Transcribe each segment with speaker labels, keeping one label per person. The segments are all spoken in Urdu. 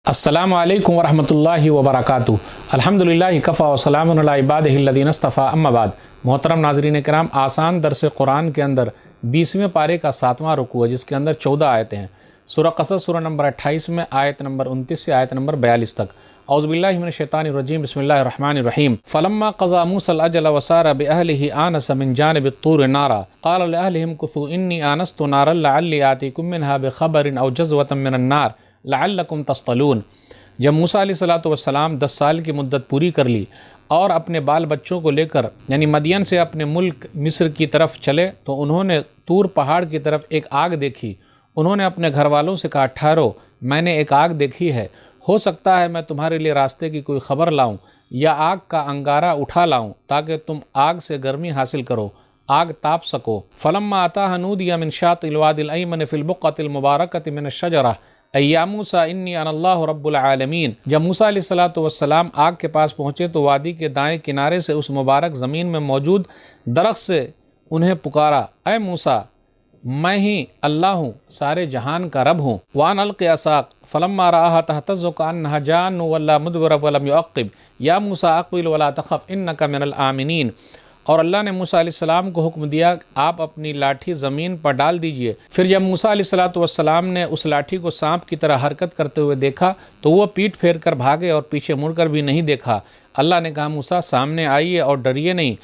Speaker 1: السلام علیکم ورحمۃ اللہ وبرکاتہ۔ الحمدللہ کفا وسلام علی عبادہ الذین اصطفیٰ، اما بعد۔ محترم ناظرین کرام، آسان درس قرآن کے اندر 20ویں پارے کا 7واں رکوع ہے، جس کے اندر 14 آیتیں ہیں۔ سورہ قصص سورہ نمبر 28 میں آیت نمبر 29 سے آیت نمبر 42 تک۔ اعوذ باللہ من الشیطان الرجیم، بسم اللہ الرحمن الرحیم۔ فلما قضى موسى الأجل وسار بأهله آنس من جانب الطور نارا قال لأهلهم كثوا إني آنست نارا لعلي آتيكم منها بخبر أو جزوة من النار لعلکم تصطلون۔ جب موسیٰ علیہ السلام 10 سال کی مدت پوری کر لی اور اپنے بال بچوں کو لے کر یعنی مدین سے اپنے ملک مصر کی طرف چلے تو انہوں نے طور پہاڑ کی طرف ایک آگ دیکھی۔ انہوں نے اپنے گھر والوں سے کہا، ٹھہرو، میں نے ایک آگ دیکھی ہے، ہو سکتا ہے میں تمہارے لیے راستے کی کوئی خبر لاؤں یا آگ کا انگارہ اٹھا لاؤں تاکہ تم آگ سے گرمی حاصل کرو، آگ تاپ سکو۔ فلما اتاها نودی من شاطئ الوادی الایمن فی البقعۃ المبارکۃ من الشجرہ ایا موسیٰ انی انا اللہ رب العالمین۔ جب موسیٰ علیہ السلام آگ کے پاس پہنچے تو وادی کے دائیں کنارے سے اس مبارک زمین میں موجود درخت سے انہیں پکارا، اے موسیٰ، میں ہی اللہ ہوں، سارے جہان کا رب ہوں۔ وان القی عصاک فلما رآها تہتز کانہا جان ولا مدبر ولم یعقب یا موسیٰ اقبل ولا تخف انک من الآمنین۔ اور اللہ نے موسیٰ علیہ السلام کو حکم دیا کہ آپ اپنی لاٹھی زمین پر ڈال دیجئے۔ پھر جب موسیٰ علیہ السلام نے اس لاٹھی کو سانپ کی طرح حرکت کرتے ہوئے دیکھا تو وہ پیٹ پھیر کر بھاگے اور پیچھے مڑ کر بھی نہیں دیکھا۔ اللہ نے کہا، موسیٰ سامنے آئیے اور ڈریے نہیں،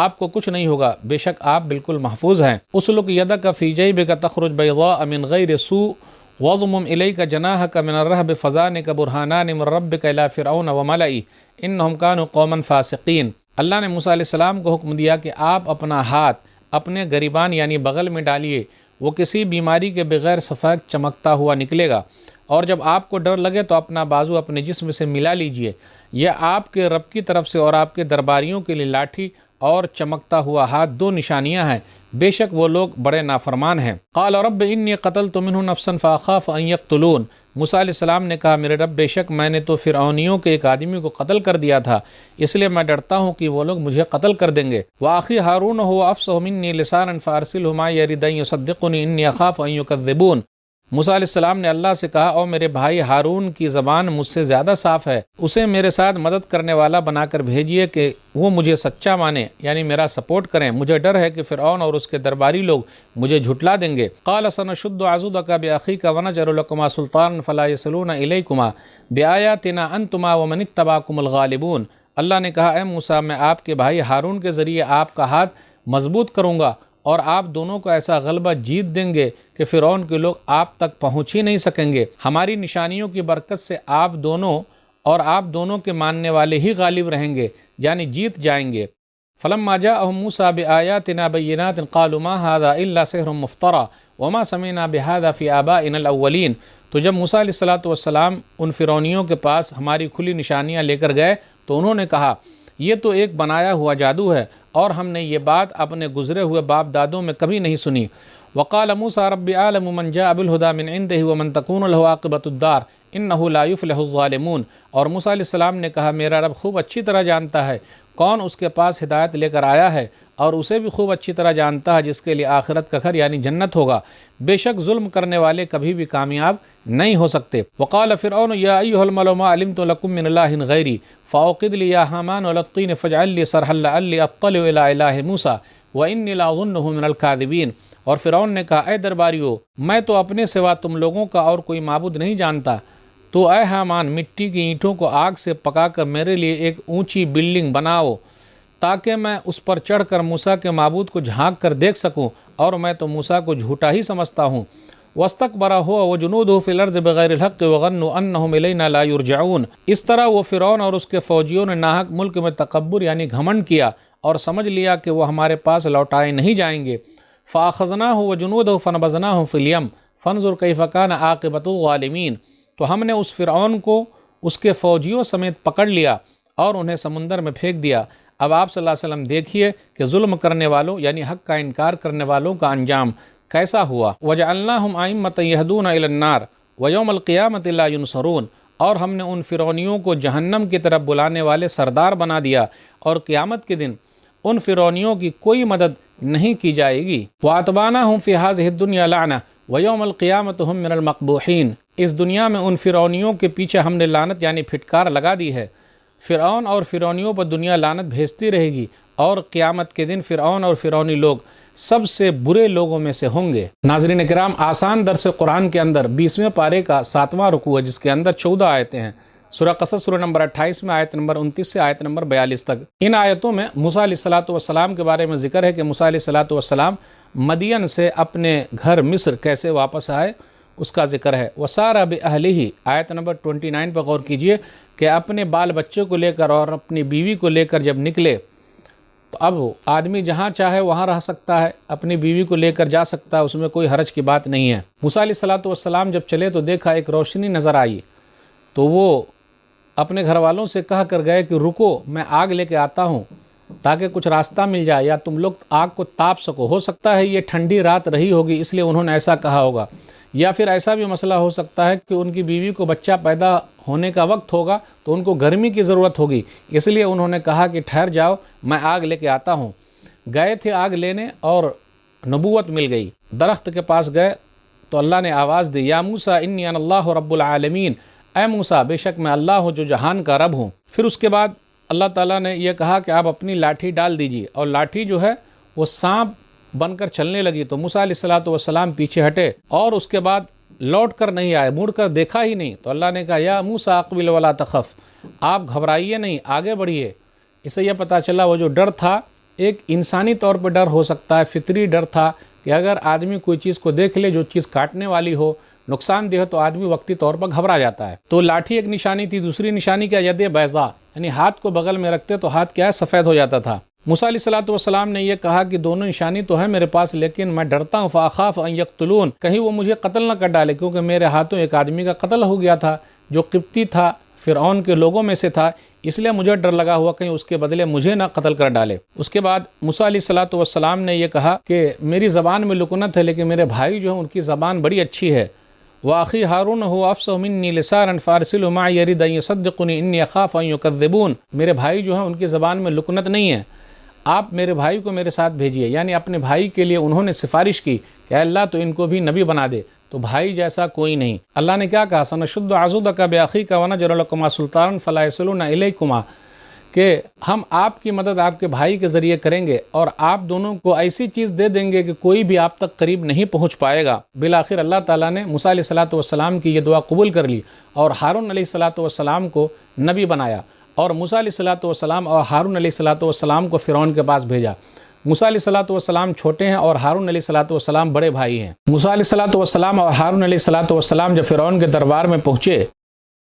Speaker 1: آپ کو کچھ نہیں ہوگا، بے شک آپ بالکل محفوظ ہیں۔ اسلک یدک فی جیبک تخرج بیضاء من غیر سوء واضمم الیک جناحک من الرہب فذلک برہانان من ربک الی فرعون وملئہ انہم کانوا قوما فاسقین۔ اللہ نے موسیٰ علیہ السلام کو حکم دیا کہ آپ اپنا ہاتھ اپنے گریبان یعنی بغل میں ڈالیے، وہ کسی بیماری کے بغیر سفید چمکتا ہوا نکلے گا، اور جب آپ کو ڈر لگے تو اپنا بازو اپنے جسم سے ملا لیجئے۔ یہ آپ کے رب کی طرف سے اور آپ کے درباریوں کے لیے لاٹھی اور چمکتا ہوا ہاتھ دو نشانیاں ہیں، بے شک وہ لوگ بڑے نافرمان ہیں۔ قال رب انی قتلت منہ نفسا فاخاف ان یقتلون۔ موسیٰ علیہ السلام نے کہا، میرے رب، بے شک میں نے تو فرعونیوں کے ایک آدمی کو قتل کر دیا تھا، اس لیے میں ڈرتا ہوں کہ وہ لوگ مجھے قتل کر دیں گے۔ وآخی ہارون هو افصح منی لسانا فارسلہ معی یرد ان یصدقنی انی اخاف ان یکذبون۔ موسیٰ علیہ السلام نے اللہ سے کہا، او میرے بھائی ہارون کی زبان مجھ سے زیادہ صاف ہے، اسے میرے ساتھ مدد کرنے والا بنا کر بھیجیے کہ وہ مجھے سچا مانے یعنی میرا سپورٹ کریں، مجھے ڈر ہے کہ فرعون اور اس کے درباری لوگ مجھے جھٹلا دیں گے۔ قال سنشد عضدک بأخیک ونجعل لکما سلطانا فلا یصلون الیکما بآیاتنا انتما ومن اتبعکم الغالبون۔ اللہ نے کہا، اے موسیٰ، میں آپ کے بھائی ہارون کے ذریعے آپ کا ہاتھ مضبوط کروں گا اور آپ دونوں کو ایسا غلبہ جیت دیں گے کہ فرعون کے لوگ آپ تک پہنچ ہی نہیں سکیں گے۔ ہماری نشانیوں کی برکت سے آپ دونوں کے ماننے والے ہی غالب رہیں گے یعنی جیت جائیں گے۔ فلما جاءهم موسیٰ بآیاتنا بینات قالوا ما هذا الا سحر مفترى وما سمعنا بهذا في آبائنا الاولین۔ تو جب موسیٰ علیہ السلام ان فرعونیوں کے پاس ہماری کھلی نشانیاں لے کر گئے تو انہوں نے کہا، یہ تو ایک بنایا ہوا جادو ہے اور ہم نے یہ بات اپنے گزرے ہوئے باپ دادوں میں کبھی نہیں سنی۔ وقال موسیٰ رب اعلم من جاء بالہدی من عنده ومن تکون له عاقبۃ الدار انہ لا یفلح الظالمون۔ اور موسیٰ علیہ السلام نے کہا، میرا رب خوب اچھی طرح جانتا ہے کون اس کے پاس ہدایت لے کر آیا ہے، اور اسے بھی خوب اچھی طرح جانتا ہے جس کے لیے آخرت کا گھر یعنی جنت ہوگا، بے شک ظلم کرنے والے کبھی بھی کامیاب نہیں ہو سکتے۔ وقال فرعون یا ایھا الملأ ما علمت لکم من الہ غیری فاوقد لی یا حامان علی الطین فاجعل لی صرحا لعلی اطلع الی الہ موسیٰ وانی لاظنہ من الکاذبین۔ اور فرعون نے کہا، اے درباریو، میں تو اپنے سوا تم لوگوں کا اور کوئی معبود نہیں جانتا، تو اے حامان، مٹی کی اینٹوں کو آگ سے پکا کر میرے لیے ایک اونچی بلڈنگ بناؤ تاکہ میں اس پر چڑھ کر موسیٰ کے معبود کو جھانک کر دیکھ سکوں، اور میں تو موسیٰ کو جھوٹا ہی سمجھتا ہوں۔ وَاسْتَكْبَرَ هُوَ وَجُنُودُهُ فِي الْأَرْضِ بِغَيْرِ الْحَقِّ وَظَنُّوا أَنَّهُمْ إِلَيْنَا لَا يُرْجَعُونَ۔ اس طرح وہ فرعون اور اس کے فوجیوں نے ناحق ملک میں تکبر یعنی گھمنڈ کیا اور سمجھ لیا کہ وہ ہمارے پاس لوٹائے نہیں جائیں گے۔ فَأَخَذْنَاهُ وَجُنُودَهُ فَنَبَذْنَاهُمْ فِي الْيَمِّ فَانظُرْ كَيْفَ كَانَ عَاقِبَةُ الظَّالِمِينَ۔ تو ہم نے اس فرعون کو اس کے فوجیوں سمیت پکڑ لیا اور انہیں سمندر میں پھینک دیا۔ اب آپ صلی اللہ علیہ وسلم دیکھیے کہ ظلم کرنے والوں یعنی حق کا انکار کرنے والوں کا انجام کیسا ہوا۔ وَجَعَلْنَاهُمْ أَئِمَّةً يَهْدُونَ إِلَى النَّارِ وَيَوْمَ الْقِيَامَةِ لَا يُنصَرُونَ۔ اور ہم نے ان فرعونیوں کو جہنم کی طرف بلانے والے سردار بنا دیا اور قیامت کے دن ان فرعونیوں کی کوئی مدد نہیں کی جائے گی۔ وَأَتْبَعْنَاهُمْ فِي هَذِهِ الدُّنْيَا لَعْنَةً وَيَوْمَ الْقِيَامَةِ هُمْ مِنَ الْمَقْبُوحِينَ۔ اس دنیا میں ان فرعونیوں کے پیچھے ہم نے لعنت یعنی پھٹکار لگا دی ہے۔ فرعون اور فرعونیوں پر دنیا لعنت بھیجتی رہے گی، اور قیامت کے دن فرعون اور فرعونی لوگ سب سے برے لوگوں میں سے ہوں گے۔ ناظرین کرام، آسان درس قرآن کے اندر 20ویں پارے کا 7واں رکوع ہے، جس کے اندر 14 آیتیں ہیں۔ سورہ قصص سورہ نمبر 28 میں آیت نمبر 29 سے آیت نمبر 42 تک۔ ان آیتوں میں موسیٰ علیہ السلام کے بارے میں ذکر ہے کہ موسیٰ علیہ السلام مدین سے اپنے گھر مصر کیسے واپس آئے، اس کا ذکر ہے۔ وَسَارَ بِأَهْلِهِ، آیت نمبر 29 پر غور کیجئے کہ اپنے بال بچے کو لے کر اور اپنی بیوی کو لے کر جب نکلے تو اب آدمی جہاں چاہے وہاں رہ سکتا ہے، اپنی بیوی کو لے کر جا سکتا ہے، اس میں کوئی حرج کی بات نہیں ہے۔ موسیٰ علیہ السلام جب چلے تو دیکھا ایک روشنی نظر آئی، تو وہ اپنے گھر والوں سے کہا کر گئے کہ رکو، میں آگ لے کے آتا ہوں تاکہ کچھ راستہ مل جائے یا تم لوگ آگ کو تاپ سکو۔ ہو سکتا ہے یہ ٹھنڈی رات رہی ہوگی اس لیے انہوں نے ایسا کہا ہوگا، یا پھر ایسا بھی مسئلہ ہو سکتا ہے کہ ان کی بیوی کو بچہ پیدا ہونے کا وقت ہوگا تو ان کو گرمی کی ضرورت ہوگی، اس لیے انہوں نے کہا کہ ٹھہر جاؤ، میں آگ لے کے آتا ہوں۔ گئے تھے آگ لینے اور نبوت مل گئی۔ درخت کے پاس گئے تو اللہ نے آواز دی، یا موسیٰ انی انا اللہ رب العالمین، اے موسیٰ بے شک میں اللہ ہوں جو جہان کا رب ہوں۔ پھر اس کے بعد اللہ تعالیٰ نے یہ کہا کہ آپ اپنی لاٹھی ڈال دیجیے، اور لاٹھی جو ہے وہ سانپ بن کر چلنے لگی، تو موسیٰ علیہ السلام پیچھے ہٹے اور اس کے بعد لوٹ کر نہیں آئے، مڑ کر دیکھا ہی نہیں، تو اللہ نے کہا یا موسیٰ اقبل ولا تخف، آپ گھبرائیے نہیں، آگے بڑھیے۔ اس سے یہ پتہ چلا وہ جو ڈر تھا ایک انسانی طور پہ ڈر ہو سکتا ہے، فطری ڈر تھا کہ اگر آدمی کوئی چیز کو دیکھ لے جو چیز کاٹنے والی ہو، نقصان دہ ہو، تو آدمی وقتی طور پر گھبرا جاتا ہے۔ تو لاٹھی ایک نشانی تھی، دوسری نشانی کیا، ید بیضاء، یعنی ہاتھ کو بغل میں رکھتے تو ہاتھ کیا ہے، سفید ہو جاتا تھا۔ موسیٰ علیہ السلام نے یہ کہا کہ دونوں نشانی تو ہے میرے پاس، لیکن میں ڈرتا ہوں، فاخاف ان یقتلون، کہیں وہ مجھے قتل نہ کر ڈالے، کیونکہ میرے ہاتھوں ایک آدمی کا قتل ہو گیا تھا جو قبطی تھا، فرعون کے لوگوں میں سے تھا، اس لیے مجھے ڈر لگا ہوا کہیں اس کے بدلے مجھے نہ قتل کر ڈالے۔ اس کے بعد موسیٰ علیہ السلام نے یہ کہا کہ میری زبان میں لکنت ہے، لیکن میرے بھائی جو ہیں ان کی زبان بڑی اچھی ہے۔ وَأَخِي هَارُونَ هُوَ أَفْصَحُ مِنِّي لِسَانًا فَأَرْسِلْهُ مَعِيَ يَرِدْ أَن يُصَدِّقُنِي إِنِّي أَخَافُ أَن يُكَذِّبُونِ، میرے بھائی جو ہیں ان کی زبان میں لکنت نہیں ہے، آپ میرے بھائی کو میرے ساتھ بھیجیے، یعنی اپنے بھائی کے لیے انہوں نے سفارش کی کہ اے اللہ تو ان کو بھی نبی بنا دے، تو بھائی جیسا کوئی نہیں۔ اللہ نے کیا کہا، سَنَشُدُّ عَضُدَكَ بِأَخِيكَ وَنَجْعَلُ لَكُمَا سُلْطَانًا فَلَا يَصِلُونَ إِلَيْكُمَا، کہ ہم آپ کی مدد آپ کے بھائی کے ذریعے کریں گے اور آپ دونوں کو ایسی چیز دے دیں گے کہ کوئی بھی آپ تک قریب نہیں پہنچ پائے گا۔ بالآخر اللہ تعالیٰ نے موسیٰ علیہ السلام کی یہ دعا قبول کر لی اور ہارون علیہ السلام کو نبی بنایا، اور موسیٰ علیہ السلام اور ہارون علیہ السلام کو فرعون کے پاس بھیجا۔ موسیٰ علیہ السلام چھوٹے ہیں اور ہارون علیہ السلام بڑے بھائی ہیں۔ موسیٰ علیہ السلام اور ہارون علیہ السلام جب فرعون کے دربار میں پہنچے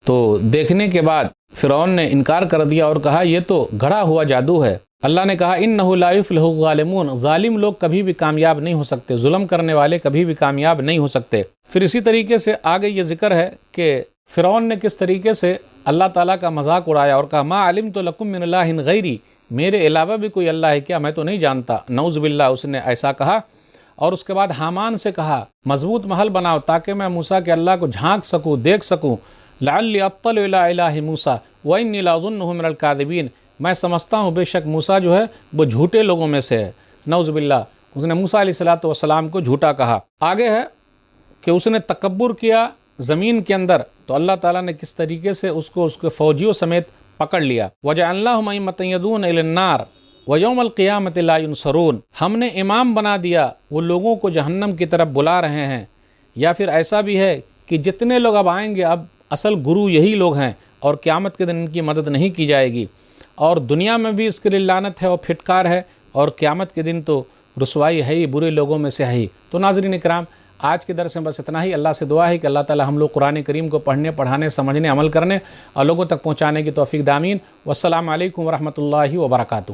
Speaker 1: تو دیکھنے کے بعد فرعون نے انکار کر دیا اور کہا یہ تو گھڑا ہوا جادو ہے۔ اللہ نے کہا انہ لا یفلح الظالمون، ظالم لوگ کبھی بھی کامیاب نہیں ہو سکتے، ظلم کرنے والے کبھی بھی کامیاب نہیں ہو سکتے۔ پھر اسی طریقے سے آگے یہ ذکر ہے کہ فرعون نے کس طریقے سے اللہ تعالیٰ کا مذاق اڑایا اور کہا ما علمت لکم من الہ غیری، میرے علاوہ بھی کوئی اللہ ہے کیا، میں تو نہیں جانتا، نعوذ باللہ، اس نے ایسا کہا۔ اور اس کے بعد حامان سے کہا مضبوط محل بناؤ تاکہ میں موسیٰ کے اللہ کو جھانک سکوں، دیکھ سکوں، لعلی اطلع الی الہ موسیٰ وانی لاظنہ من الکاذبین، میں سمجھتا ہوں بے شک موسیٰ جو ہے وہ جھوٹے لوگوں میں سے ہے، نعوذ باللہ۔ اس نے موسیٰ علیہ السلام کو جھوٹا کہا۔ آگے ہے کہ اس نے تکبر کیا زمین کے اندر، تو اللہ تعالیٰ نے کس طریقے سے اس کو اس کے فوجیوں سمیت پکڑ لیا۔ وَجَعَلْنَاهُمْ أَئِمَّةً يَدْعُونَ إِلَى النَّارِ وَيَوْمَ الْقِيَامَةِ لَا يُنصَرُونَ، ہم نے امام بنا دیا، وہ لوگوں کو جہنم کی طرف بلا رہے ہیں۔ یا پھر ایسا بھی ہے کہ جتنے لوگ اب آئیں گے اب اصل گرو یہی لوگ ہیں، اور قیامت کے دن ان کی مدد نہیں کی جائے گی، اور دنیا میں بھی اس کے لیے لعنت ہے اور پھٹکار ہے، اور قیامت کے دن تو رسوائی ہے ہی، برے لوگوں میں سے ہے ہی۔ تو ناظرین کرام، آج کے درس میں بس اتنا ہی۔ اللہ سے دعا ہے کہ اللہ تعالی ہم لوگ قرآن کریم کو پڑھنے، پڑھانے، سمجھنے، عمل کرنے اور لوگوں تک پہنچانے کی توفیق دے، آمین۔ والسلام علیکم ورحمۃ اللہ وبرکاتہ۔